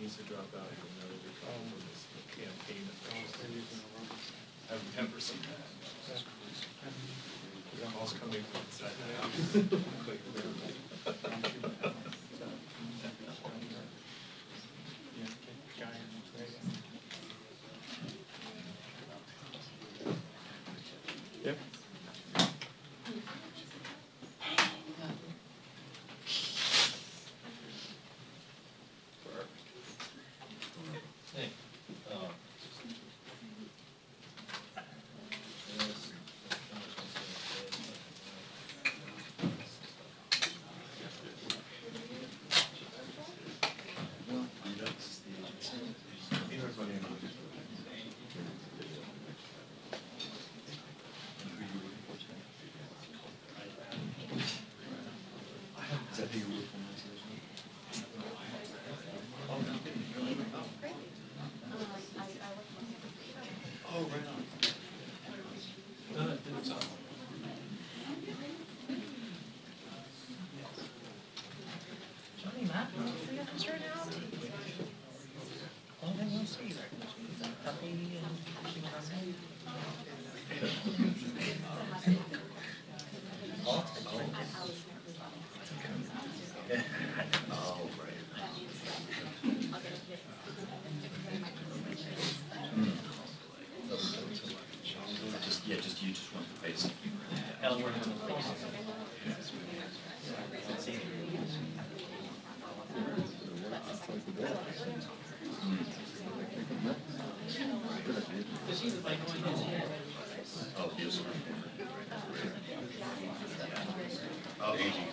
Needs to drop out of another campaign. I've never seen that. Calls coming from inside the house. Yep.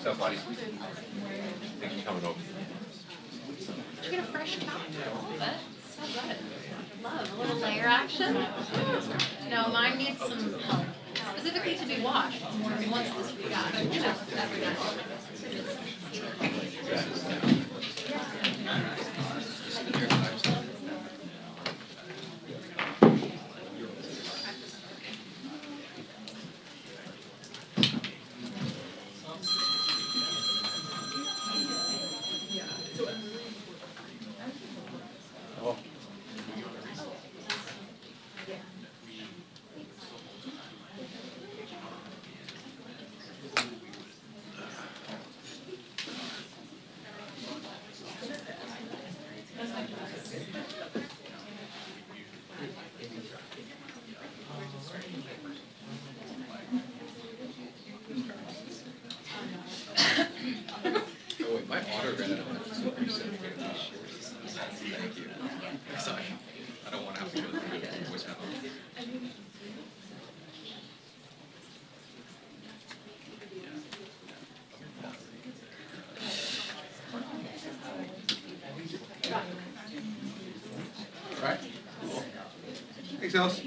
Somebody. Thank you for coming over. Did you get a fresh cup? A little bit. So good. Love a little layer action. No, mine needs some help. Specifically to be washed more than once this week. You know, every night. Anything else?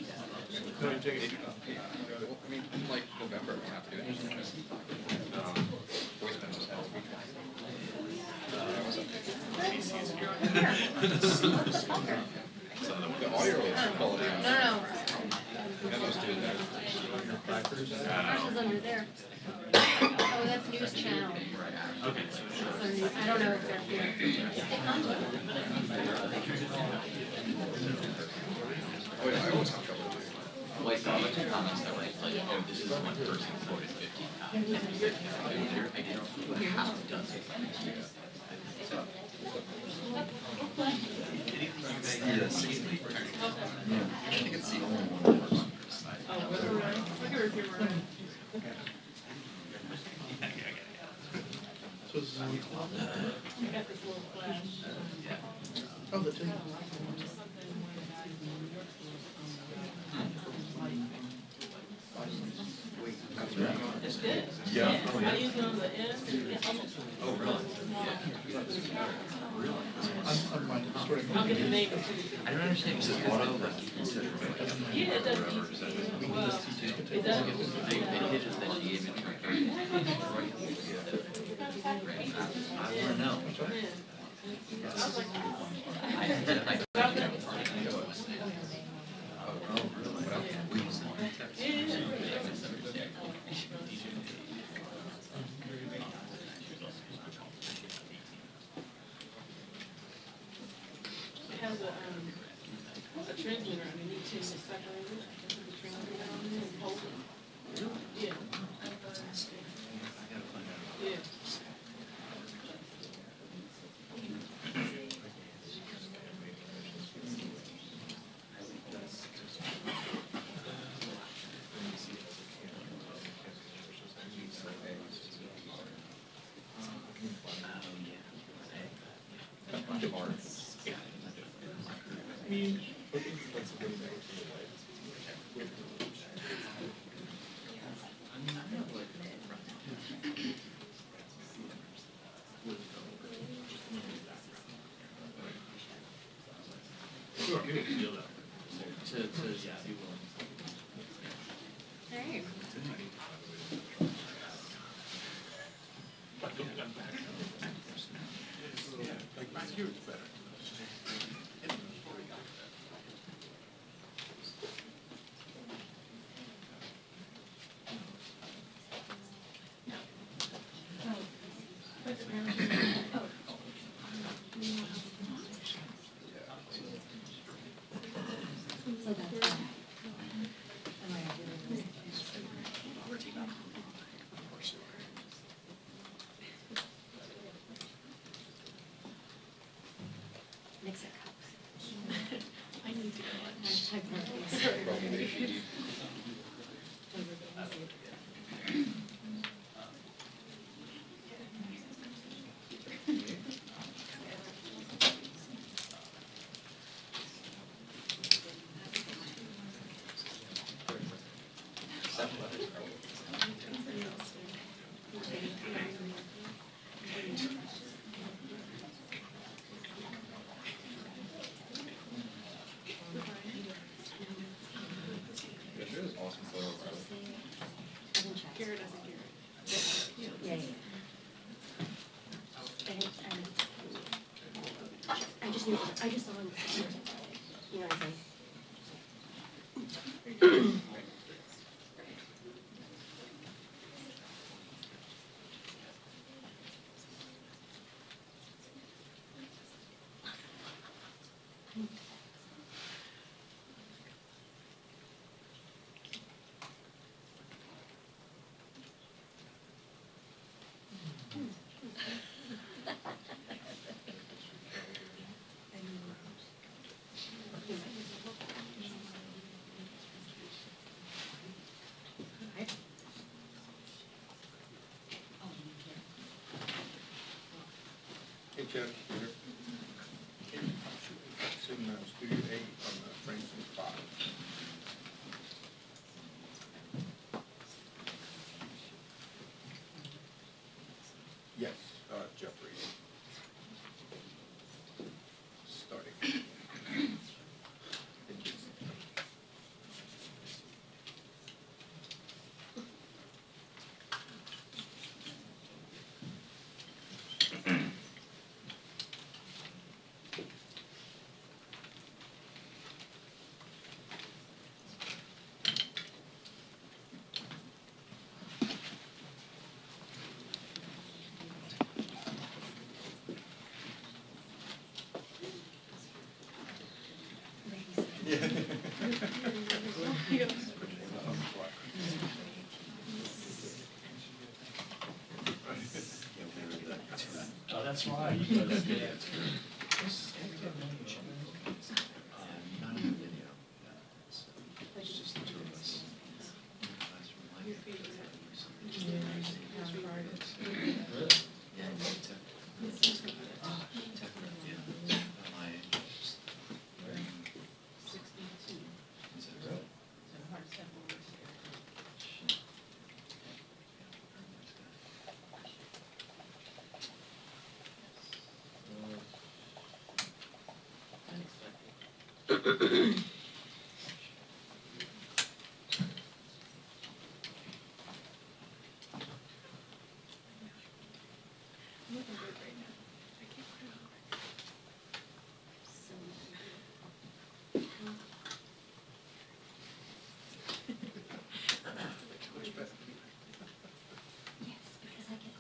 No, you take it. I mean, like November, I have to do it. Voice memos have the audio quality. No. Memos do that. Ours is under there. Oh, that's news channel. Okay. I don't know if they're here. They come to them. Oh yeah, I always have trouble with it. Well, I saw a bunch of comments that were like, oh, this is one person quoted 15 times. I get half done. Yeah, 60. I think it's the only one that works on the side. So this is on Oh, the two. It's good. Yeah. I use it on the end. Oh, really? On my historic. I'll get the name of it. I don't understand. Is it auto like you can set it for like Yeah, it does. Well, it does. the digits that she gave me? I want to know. I was like, I it has a transmitter underneath it, it's separated. The transmitter on it and hold it. Yeah. Yeah. Sure, give me a feel though. To see what. Hey. Like back here it's better. Mix it cups. I need to go. Hashtag birthdays. Yeah, sure is awesome photo. Garrett doesn't hear it. Yeah. I just knew, I just saw him. You know what I'm saying? Hey, Jeff, Peter. It's in Studio 8 on the Franklin 5. Yes, Jeffries. Starting. Intensify. that's why. You guys get it. Not in the video. It's just the two of us. Yeah, my age. 62. Is that So heart separation. Unexpected. I'm looking good right now. I can't put it on. Yes, because I get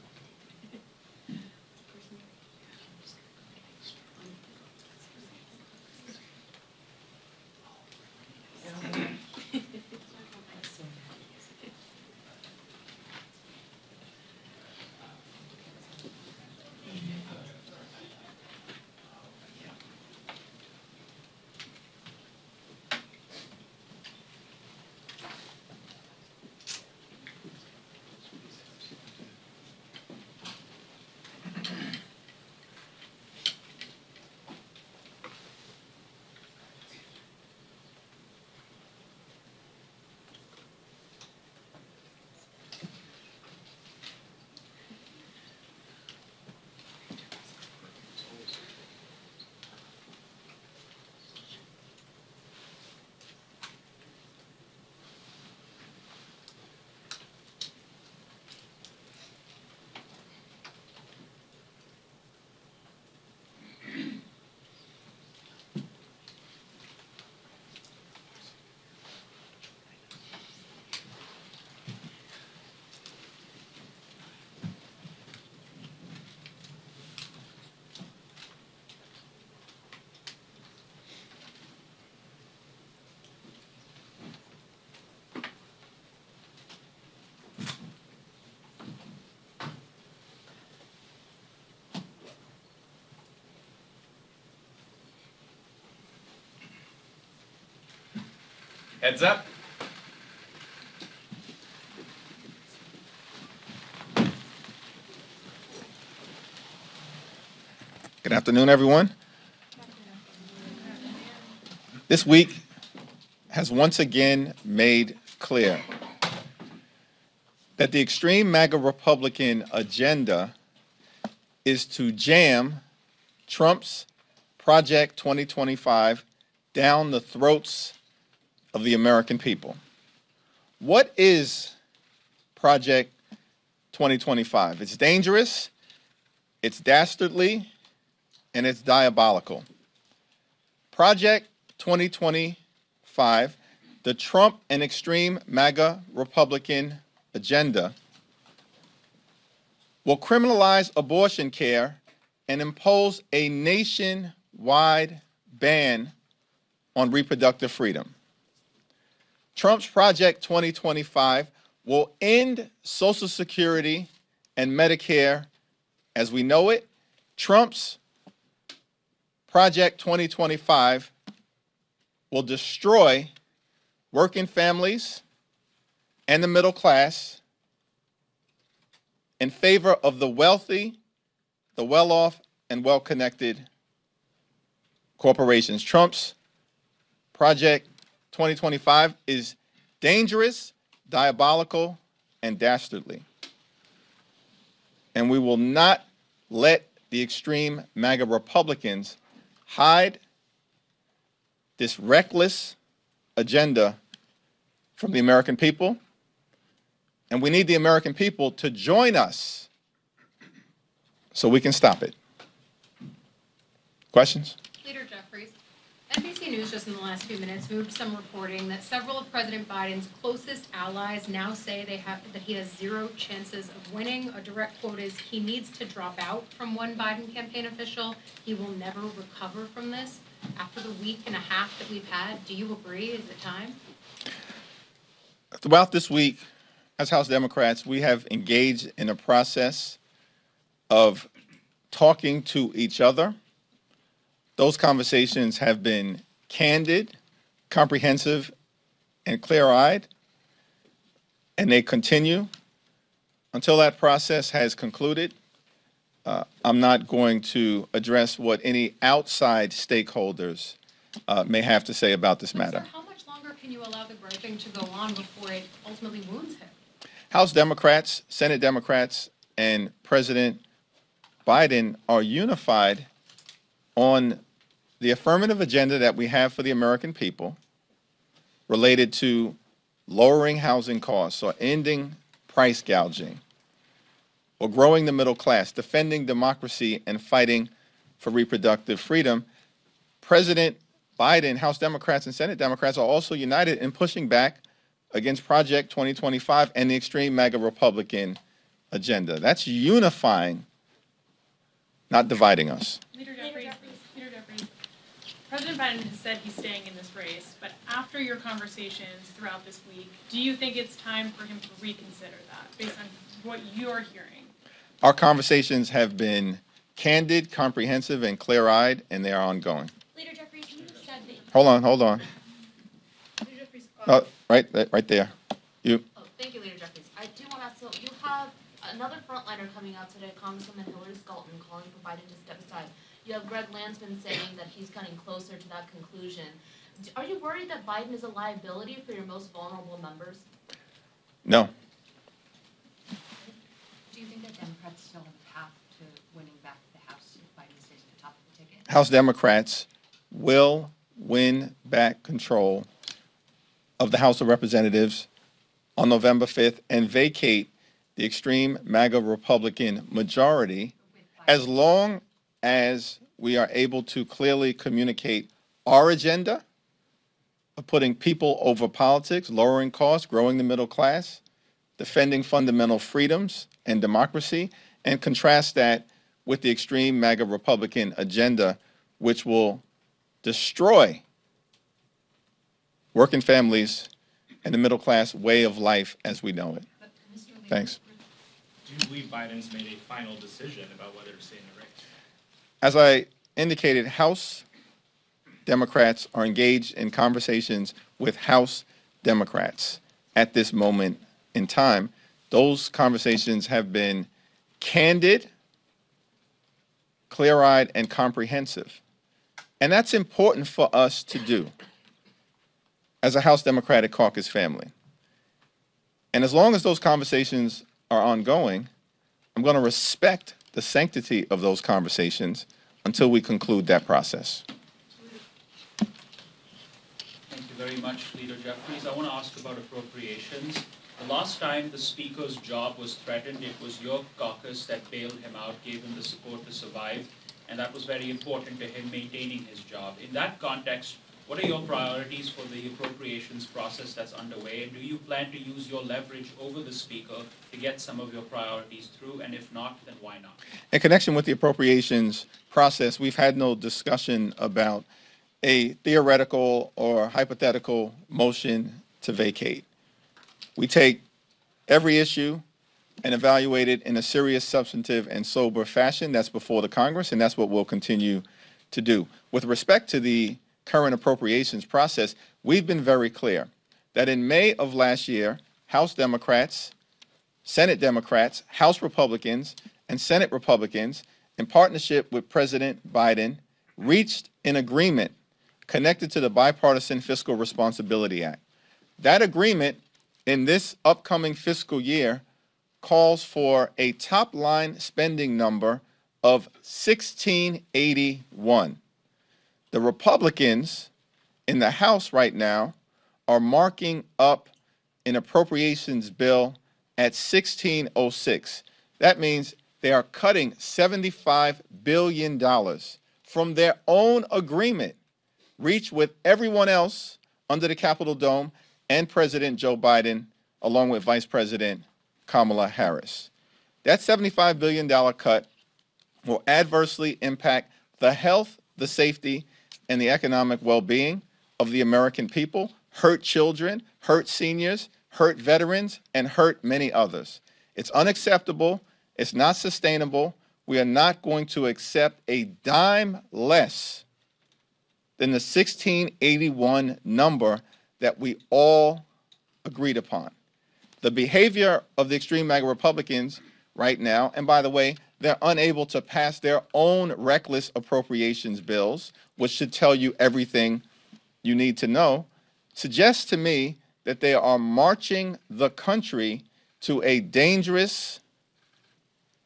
Heads up. Good afternoon, everyone. This week has once again made clear that the extreme MAGA Republican agenda is to jam Trump's Project 2025 down the throats of the American people. What is Project 2025? It's dangerous, it's dastardly, and it's diabolical. Project 2025, the Trump and extreme MAGA Republican agenda, will criminalize abortion care and impose a nationwide ban on reproductive freedom. Trump's Project 2025 will end Social Security and Medicare as we know it. Trump's Project 2025 will destroy working families and the middle class in favor of the wealthy, the well-off, and well-connected corporations. Trump's Project 2025 is dangerous, diabolical, and dastardly. And we will not let the extreme MAGA Republicans hide this reckless agenda from the American people. And we need the American people to join us so we can stop it. Questions? Leader Jeffries, NBC News just in the last few minutes moved some reporting that several of President Biden's closest allies now say that he has zero chances of winning. A direct quote is, he needs to drop out from one Biden campaign official. He will never recover from this. After the week and a half that we've had, do you agree? Is it time? Throughout this week, as House Democrats, we have engaged in a process of talking to each other. Those conversations have been candid, comprehensive, and clear-eyed, and they continue. Until that process has concluded, I'm not going to address what any outside stakeholders may have to say about this matter. Sir, how much longer can you allow the griping to go on before it ultimately wounds him? House Democrats, Senate Democrats, and President Biden are unified on the affirmative agenda that we have for the American people related to lowering housing costs or ending price gouging or growing the middle class, defending democracy, and fighting for reproductive freedom. President Biden, House Democrats, and Senate Democrats are also united in pushing back against Project 2025 and the extreme MAGA Republican agenda. That's unifying, not dividing us. Leader Jeffries, President Biden has said he's staying in this race, but after your conversations throughout this week, do you think it's time for him to reconsider that based on what you're hearing? Our conversations have been candid, comprehensive, and clear-eyed, and they are ongoing. Leader Jeffries, you said that... Hold on. Leader Jeffries, Right there. You. Oh, thank you, Leader Jeffries. I do want to ask, so you have another frontliner coming out today, Congresswoman Hillary Scalton, calling for Biden to step aside. You have Greg Landsman saying that he's getting closer to that conclusion. Are you worried that Biden is a liability for your most vulnerable members? No. Do you think that Democrats still have a path to winning back the House if Biden stays at the top of the ticket? House Democrats will win back control of the House of Representatives on November 5th and vacate the extreme MAGA Republican majority as long as we are able to clearly communicate our agenda of putting people over politics, lowering costs, growing the middle class, defending fundamental freedoms and democracy, and contrast that with the extreme MAGA Republican agenda, which will destroy working families and the middle class way of life as we know it. Thanks. Do you believe Biden's made a final decision about whether to stay in the race? As I indicated, House Democrats are engaged in conversations with House Democrats at this moment in time. Those conversations have been candid, clear-eyed, and comprehensive. And that's important for us to do as a House Democratic Caucus family. And as long as those conversations are ongoing, I'm going to respect the sanctity of those conversations until we conclude that process. Thank you very much, Leader Jeffries. I want to ask about appropriations. The last time the Speaker's job was threatened, it was your caucus that bailed him out, gave him the support to survive, and that was very important to him maintaining his job. In that context, what are your priorities for the appropriations process that's underway, and do you plan to use your leverage over the Speaker to get some of your priorities through, and if not, then why not? In connection with the appropriations process, we've had no discussion about a theoretical or hypothetical motion to vacate. We take every issue and evaluate it in a serious, substantive, and sober fashion. That's before the Congress, and that's what we'll continue to do. With respect to the current appropriations process, we've been very clear that in May of last year, House Democrats, Senate Democrats, House Republicans, and Senate Republicans, in partnership with President Biden, reached an agreement connected to the Bipartisan Fiscal Responsibility Act. That agreement in this upcoming fiscal year calls for a top-line spending number of $1681. The Republicans in the House right now are marking up an appropriations bill at $1606. That means they are cutting $75 billion from their own agreement reached with everyone else under the Capitol Dome and President Joe Biden, along with Vice President Kamala Harris. That $75 billion cut will adversely impact the health, the safety, and the economic well-being of the American people, hurt children, hurt seniors, hurt veterans, and hurt many others. It's unacceptable. It's not sustainable. we are not going to accept a dime less than the 1681 number that we all agreed upon. The behavior of the extreme MAGA Republicans right now, and by the way, they're unable to pass their own reckless appropriations bills, which should tell you everything you need to know, suggests to me that they are marching the country to a dangerous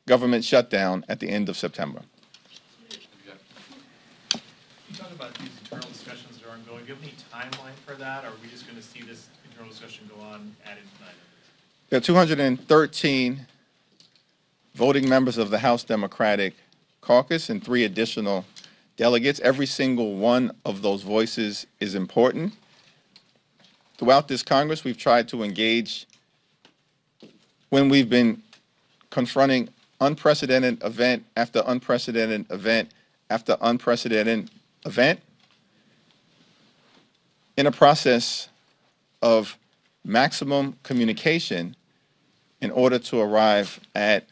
government shutdown at the end of September. You talk about these internal discussions that are ongoing. Do you have any timeline for that, or are we just going to see this internal discussion go on ad infinitum? There are 213 voting members of the House Democratic Caucus and 3 additional delegates. Every single one of those voices is important. Throughout this Congress, we've tried to engage when we've been confronting unprecedented event after unprecedented event after unprecedented event in a process of maximum communication in order to arrive at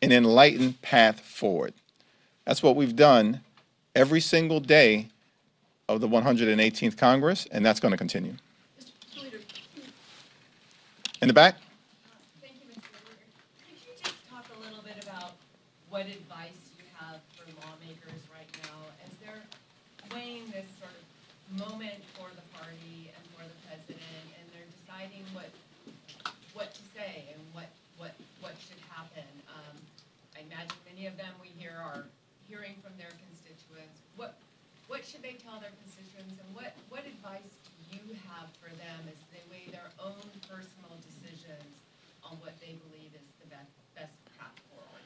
an enlightened path forward. That's what we've done every single day of the 118th Congress, and that's going to continue. In the back? Thank you, Mr. Leader. Could you just talk a little bit about what advice you have for lawmakers right now as they're weighing this sort of moment for the party and for the president, and they're deciding what to say and what should happen? I imagine many of them we hear are hearing from their constituents. What should they tell their constituents, and what advice do you have for them as they weigh their own personal decisions on what they believe is the best path forward?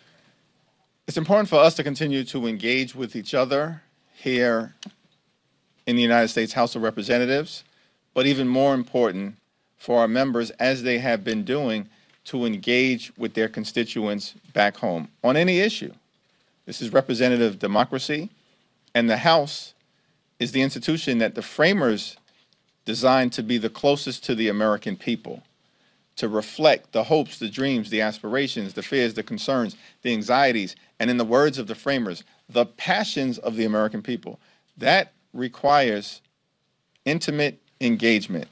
It's important for us to continue to engage with each other here in the United States House of Representatives, but even more important for our members, as they have been doing, to engage with their constituents back home on any issue. This is representative democracy, and the House is the institution that the framers designed to be the closest to the American people, to reflect the hopes, the dreams, the aspirations, the fears, the concerns, the anxieties, and in the words of the framers, the passions of the American people. That requires intimate engagement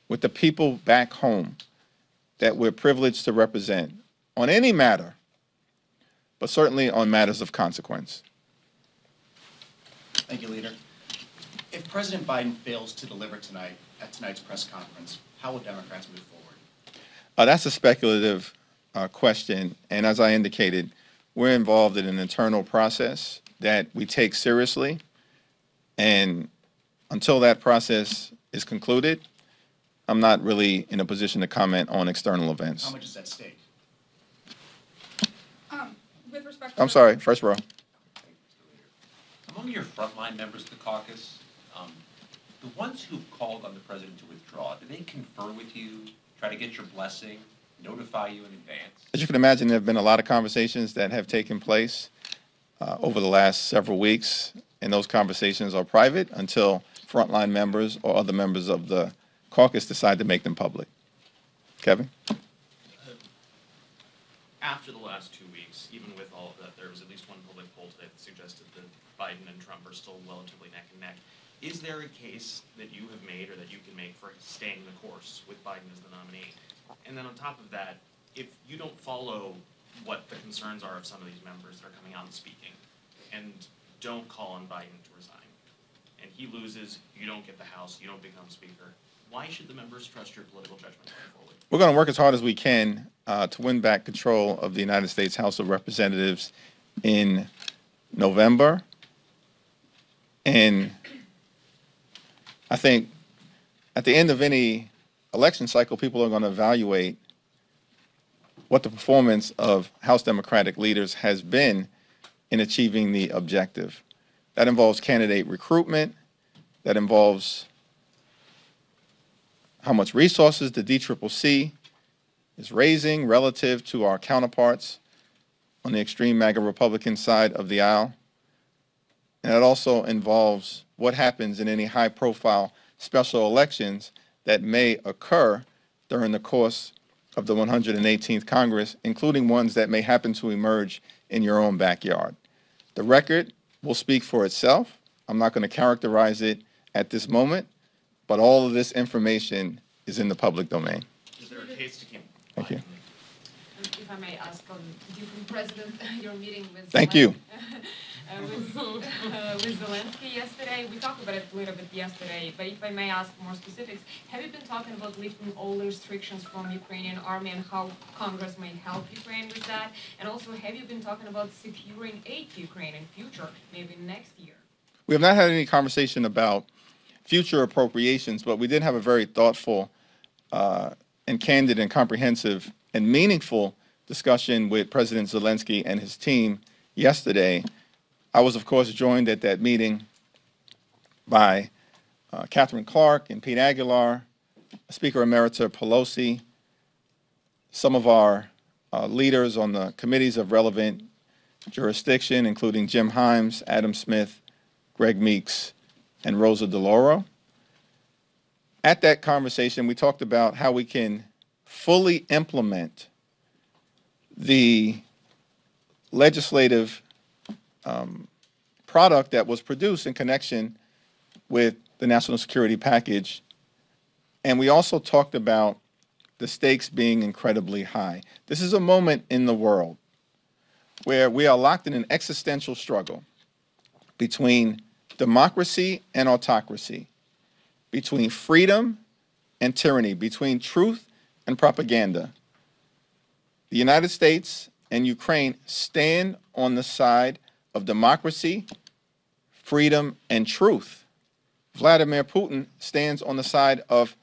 with the people back home that we're privileged to represent on any matter, but certainly on matters of consequence. Thank you, Leader. If President Biden fails to deliver tonight at tonight's press conference, how will Democrats move forward? That's a speculative question, and as I indicated, we're involved in an internal process that we take seriously, and until that process is concluded, I'm not really in a position to comment on external events. How much is at stake? With respect to I'm sorry, first row. Among your frontline members of the caucus, the ones who've called on the president to withdraw, do they confer with you, try to get your blessing, notify you in advance? As you can imagine, there have been a lot of conversations that have taken place over the last several weeks, and those conversations are private until frontline members or other members of the caucus decide to make them public. Kevin? After the last 2 weeks, even with all of that, there was at least one public poll today that suggested that Biden and Trump are still relatively neck and neck. Is there a case that you have made or that you can make for staying the course with Biden as the nominee? And then on top of that, if you don't follow what the concerns are of some of these members that are coming out and speaking, and don't call on Biden to resign, and he loses, you don't get the House, you don't become Speaker, why should the members trust your political judgment going forward? We're going to work as hard as we can to win back control of the United States House of Representatives in November. And I think at the end of any election cycle, people are going to evaluate what the performance of House Democratic leaders has been in achieving the objective. That involves candidate recruitment. That involves how much resources the DCCC is raising relative to our counterparts on the extreme MAGA Republican side of the aisle. And it also involves what happens in any high-profile special elections that may occur during the course of the 118th Congress, including ones that may happen to emerge in your own backyard. The record will speak for itself. I'm not going to characterize it at this moment, but all of this information is in the public domain. Is there a case to keep? Thank you. If I may ask, different president, your meeting with Thank you. with Zelenskyy yesterday. We talked about it a little bit yesterday, but if I may ask more specifics, have you been talking about lifting all the restrictions from Ukrainian army and how Congress may help Ukraine with that? And also, have you been talking about securing aid to Ukraine in future, maybe next year? We have not had any conversation about future appropriations, but we did have a very thoughtful and candid and comprehensive and meaningful discussion with President Zelenskyy and his team yesterday. I was, of course, joined at that meeting by Catherine Clark and Pete Aguilar, Speaker Emerita Pelosi, some of our leaders on the committees of relevant jurisdiction, including Jim Himes, Adam Smith, Greg Meeks, and Rosa DeLauro. At that conversation, we talked about how we can fully implement the legislative product that was produced in connection with the national security package. And we also talked about the stakes being incredibly high. This is a moment in the world where we are locked in an existential struggle between democracy and autocracy, between freedom and tyranny, between truth and propaganda. The United States and Ukraine stand on the side of democracy, freedom, and truth. Vladimir Putin stands on the side of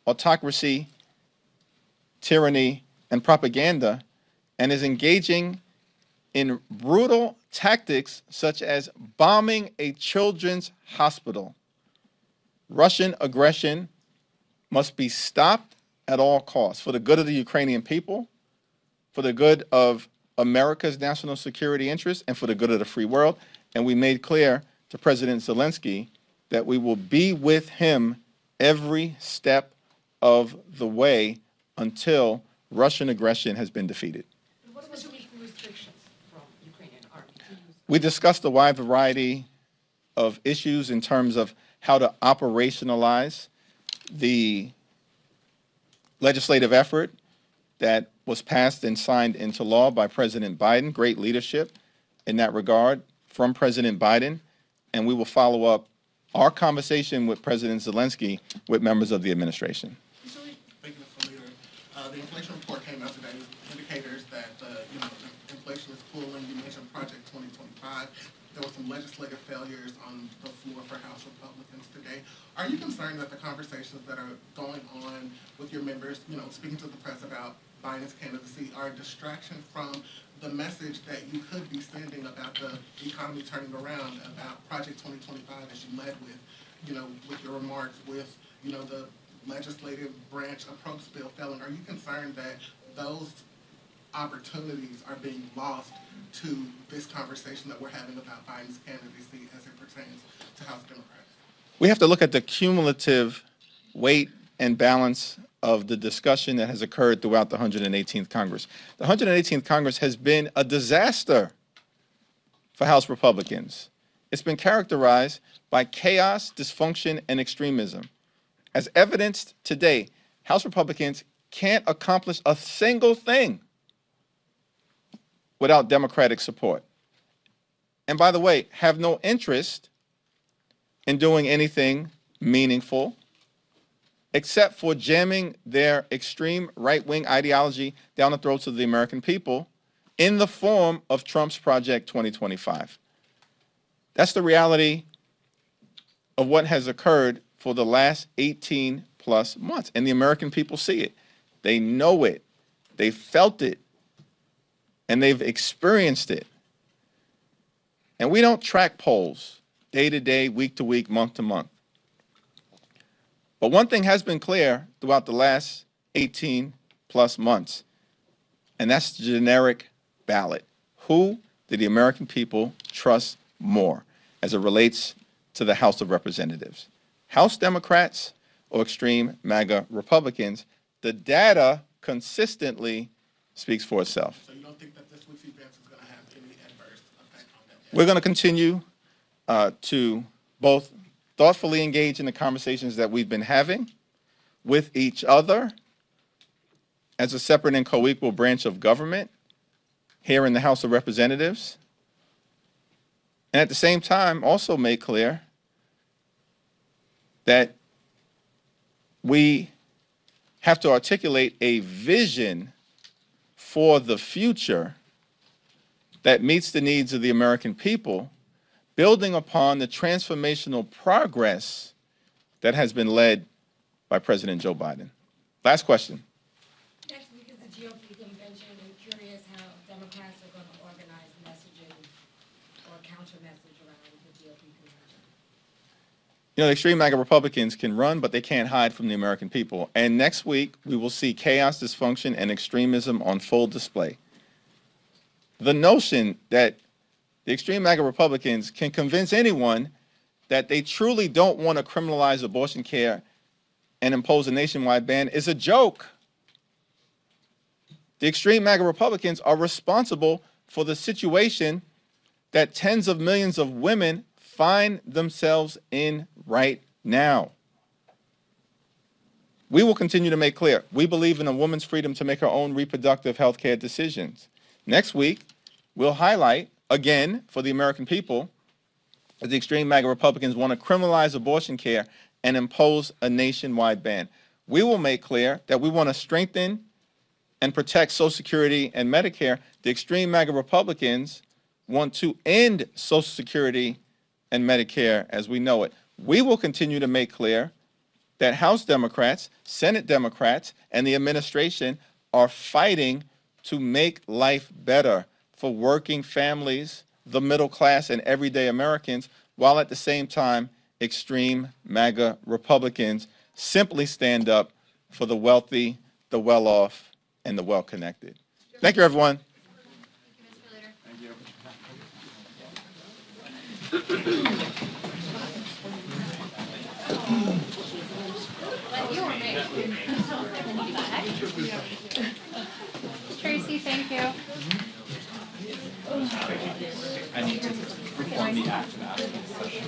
autocracy, tyranny, and propaganda, and is engaging in brutal tactics such as bombing a children's hospital. Russian aggression must be stopped at all costs for the good of the Ukrainian people, for the good of America's national security interests, and for the good of the free world. And we made clear to President Zelenskyy that we will be with him every step of the way until Russian aggression has been defeated. And what about the restrictions from Ukrainian army? We discussed a wide variety of issues in terms of how to operationalize the legislative effort that was passed and signed into law by President Biden. Great leadership in that regard from President Biden. And we will follow up our conversation with President Zelenskyy with members of the administration. Speaking of the leader, the inflation report came out today with indicators that the inflation is cooling. You mentioned Project 2025. There were some legislative failures on the floor for House Republicans today. Are you concerned that the conversations that are going on with your members, speaking to the press about Biden's candidacy, are a distraction from the message that you could be sending about the economy turning around, about Project 2025 as you led with your remarks, with, the legislative branch approach bill failing? Are you concerned that those opportunities are being lost to this conversation that we're having about Biden's candidacy as it pertains to House Democrats? We have to look at the cumulative weight and balance of the discussion that has occurred throughout the 118th Congress. The 118th Congress has been a disaster for House Republicans. It's been characterized by chaos, dysfunction, and extremism. As evidenced today, House Republicans can't accomplish a single thing without Democratic support. And by the way, have no interest in doing anything meaningful except for jamming their extreme right-wing ideology down the throats of the American people in the form of Trump's Project 2025. That's the reality of what has occurred for the last 18 plus months. And the American people see it. They know it. They felt it. And they've experienced it. And we don't track polls day to day, week to week, month to month. But one thing has been clear throughout the last 18 plus months, and that's the generic ballot. Who do the American people trust more as it relates to the House of Representatives? House Democrats or extreme MAGA Republicans? The data consistently speaks for itself. So you don't think that this week's event is going to have any adverse effect on that? We're going to continue to both thoughtfully engage in the conversations that we've been having with each other as a separate and co-equal branch of government here in the House of Representatives, and at the same time also make clear that we have to articulate a vision for the future that meets the needs of the American people, building upon the transformational progress that has been led by President Joe Biden. Last question. Next week is the GOP convention. I'm curious how Democrats are going to organize messaging or counter message around the GOP convention. You know, the extreme MAGA Republicans can run, but they can't hide from the American people. And next week, we will see chaos, dysfunction, and extremism on full display. The notion that the extreme MAGA Republicans can convince anyone that they truly don't want to criminalize abortion care and impose a nationwide ban is a joke. The extreme MAGA Republicans are responsible for the situation that tens of millions of women find themselves in right now. We will continue to make clear, we believe in a woman's freedom to make her own reproductive health care decisions. Next week, we'll highlight, again, for the American people, that the extreme MAGA Republicans want to criminalize abortion care and impose a nationwide ban. We will make clear that we want to strengthen and protect Social Security and Medicare. The extreme MAGA Republicans want to end Social Security and Medicare as we know it. We will continue to make clear that House Democrats, Senate Democrats, and the administration are fighting to make life better for working families, the middle class, and everyday Americans, while at the same time, extreme MAGA Republicans simply stand up for the wealthy, the well-off, and the well-connected. Thank you, everyone. Thank you. Tracy, thank you. I need to perform the act of asking a question.